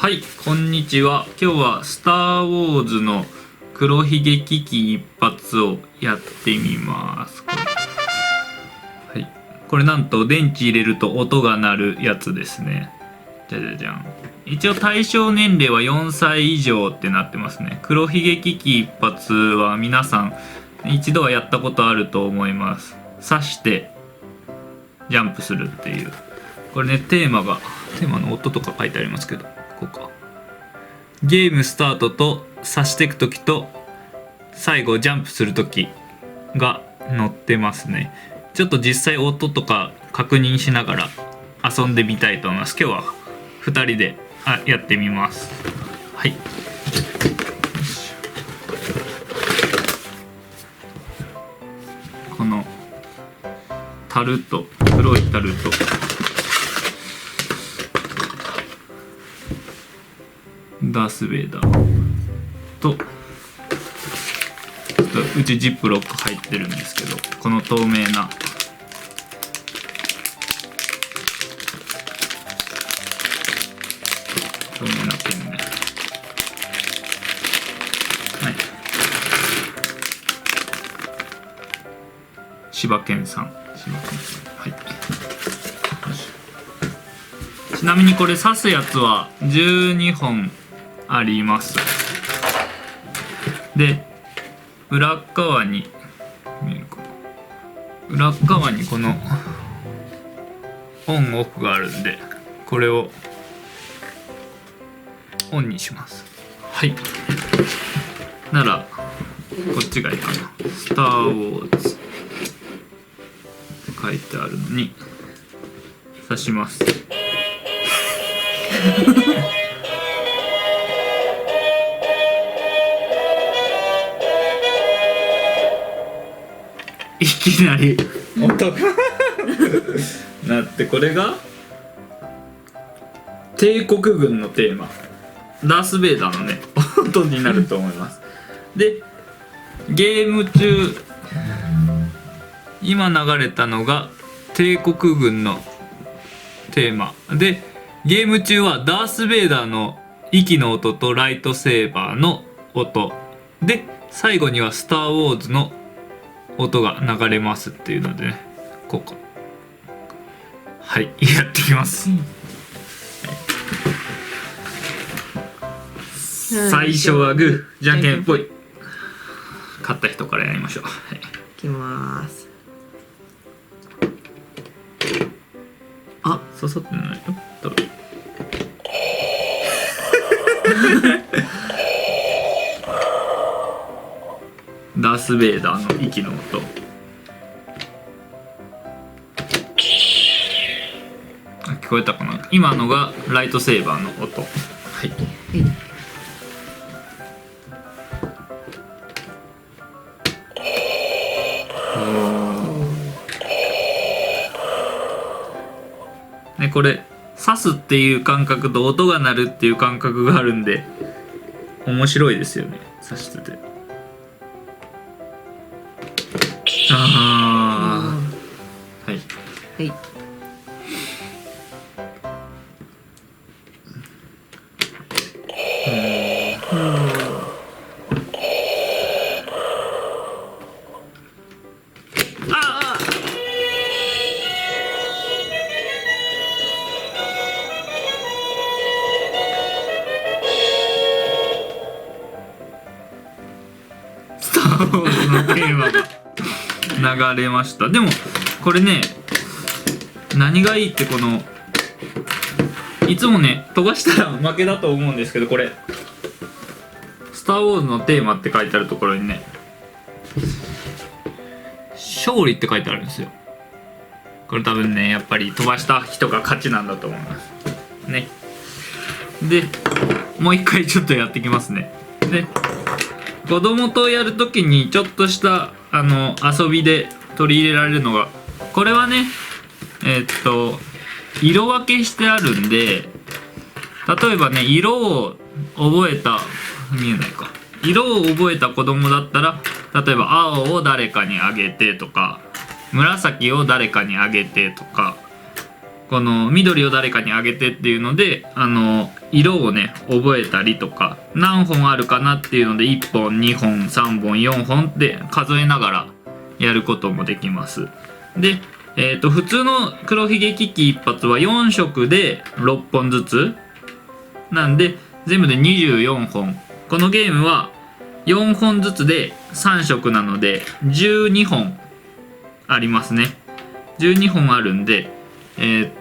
はい、こんにちは。今日はスター・ウォーズの黒ひげ危機一発をやってみます。はい、これなんと電池入れると音が鳴るやつですね。じゃじゃじゃん。一応対象年齢は4歳以上ってなってますね。黒ひげ危機一発は皆さん一度はやったことあると思います。刺してジャンプするっていう。これね、テーマの音とか書いてありますけど、こうか。ゲームスタートと刺していく時と最後ジャンプする時が載ってますね。ちょっと実際音とか確認しながら遊んでみたいと思います。今日は2人でやってみます。はい。このタルト、黒いタルト、ダース・ベイダーと、うちジップロック入ってるんですけど、この透明なペンね。はい。柴犬さん。はい。ちなみにこれ刺すやつは12本あります。で、裏側にこのオンオフがあるんで、これをオンにします。はい。ならこっちがいいかな。スター・ウォーズって書いてあるのに刺します。いきなり音がなって、これが帝国軍のテーマ、ダース・ベイダーのね音になると思います。で、ゲーム中今流れたのが帝国軍のテーマで、ゲーム中はダース・ベイダーの息の音とライトセーバーの音で、最後にはスター・ウォーズの音が流れますっていうのでね、こうか。はい、やってきます。最初はグー、じゃんけんぽい。勝った人からやりましょう。はい、いきます。あ、刺さってないよ。多分ダース・ベイダーの息の音。聞こえたかな。今のがライトセーバーの音。はい。ね、これ刺すっていう感覚と音が鳴るっていう感覚があるんで面白いですよね、刺してて。はい。はい。スター・ウォーズのテーマが流れました。でもこれね、何がいいって、このいつもね飛ばしたら負けだと思うんですけど、これスター・ウォーズのテーマって書いてあるところにね、勝利って書いてあるんですよ。これ多分ね、やっぱり飛ばした人が勝ちなんだと思いますね。で、もう一回ちょっとやってきますね。で、子供とやるときにちょっとした遊びで取り入れられるのが、これはね、色分けしてあるんで、例えばね、色を覚えた子供だったら、例えば青を誰かにあげてとか、紫を誰かにあげてとか、この緑を誰かにあげてっていうので色をね覚えたりとか、何本あるかなっていうので1本2本3本4本って数えながらやることもできます。で、普通の黒ひげ危機一発は4色で6本ずつなんで全部で24本。このゲームは4本ずつで3色なので12本ありますね。12本あるんで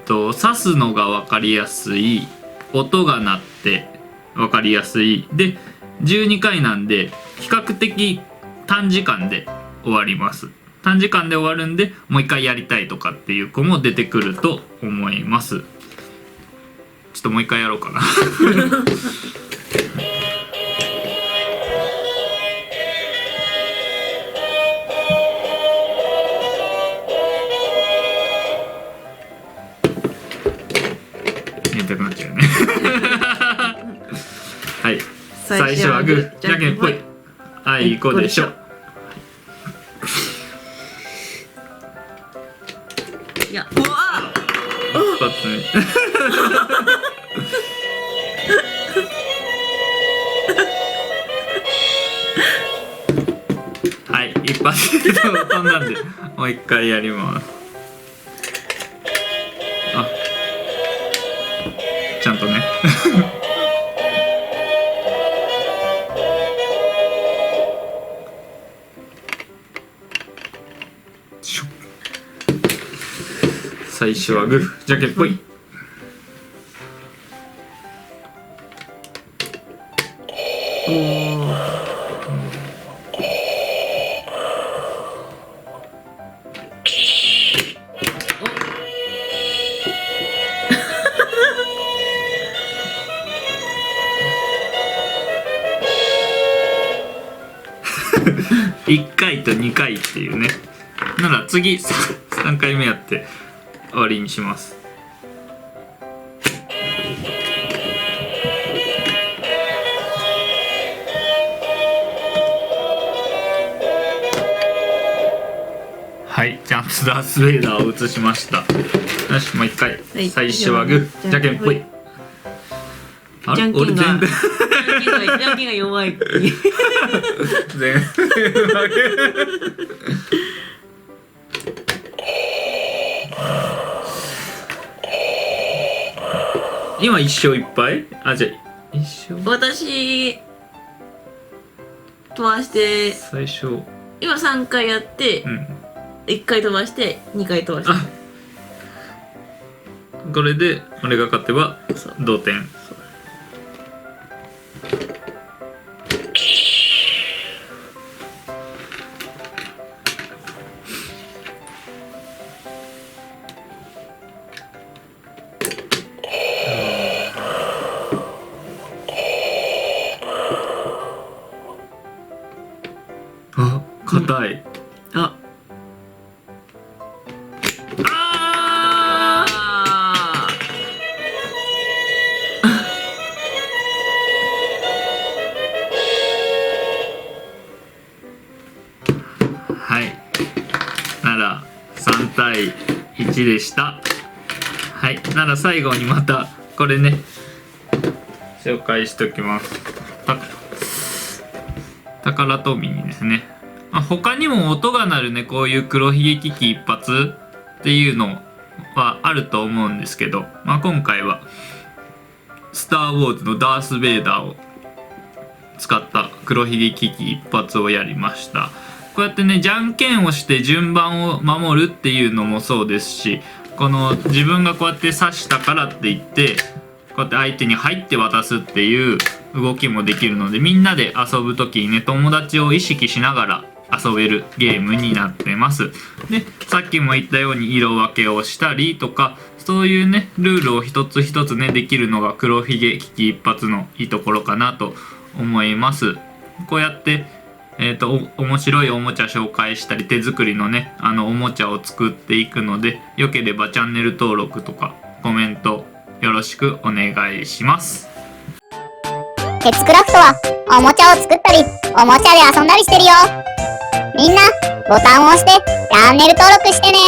刺すのが分かりやすい、音が鳴って分かりやすいで12回なんで比較的短時間で終わります。短時間で終わるんでもう一回やりたいとかっていう子も出てくると思います。ちょっともう一回やろうかなやりたくなっちゃうねはい、最初はグーじゃんけんぽい、あいこでしょ。いや、うわ一発目はい一発目飛んだんでもう一回やります。あちゃんとね最初はグーじゃんけんぽい。おー1回と2回っていうね。なら次3回目やって終わりにします。はい、ちゃんとダース・ベイダーを映しました。よし、もう一回、はい、最初はグーじゃんけんぽい。あれじゃんけんが俺全部じゃんけんが弱いっていう全部今1勝1敗？あ、じゃあ1勝私飛ばして最初今3回やってうん1回飛ばして2回飛ばしてあこれで俺が勝てばそう同点。あ、硬い。あああーはいなら3対1でした。はいなら最後にまたこれね紹介しておきます。宝トミーですね。他にも音が鳴るねこういう黒ひげ危機一発っていうのはあると思うんですけど、今回はスター・ウォーズのダース・ベイダーを使った黒ひげ危機一発をやりました。こうやってねじゃんけんをして順番を守るっていうのもそうですし、この自分がこうやって刺したからって言ってこうやって相手に入って渡すっていう動きもできるので、みんなで遊ぶ時にね友達を意識しながら遊べるゲームになってます。でさっきも言ったように色分けをしたりとかそういうねルールを一つ一つねできるのが黒ひげ危機一発のいいところかなと思います。こうやって面白いおもちゃ紹介したり手作りのねおもちゃを作っていくので、よければチャンネル登録とかコメントよろしくお願いします。鉄クラフトはおもちゃを作ったりおもちゃで遊んだりしてるよ。みんなボタンを押してチャンネル登録してね。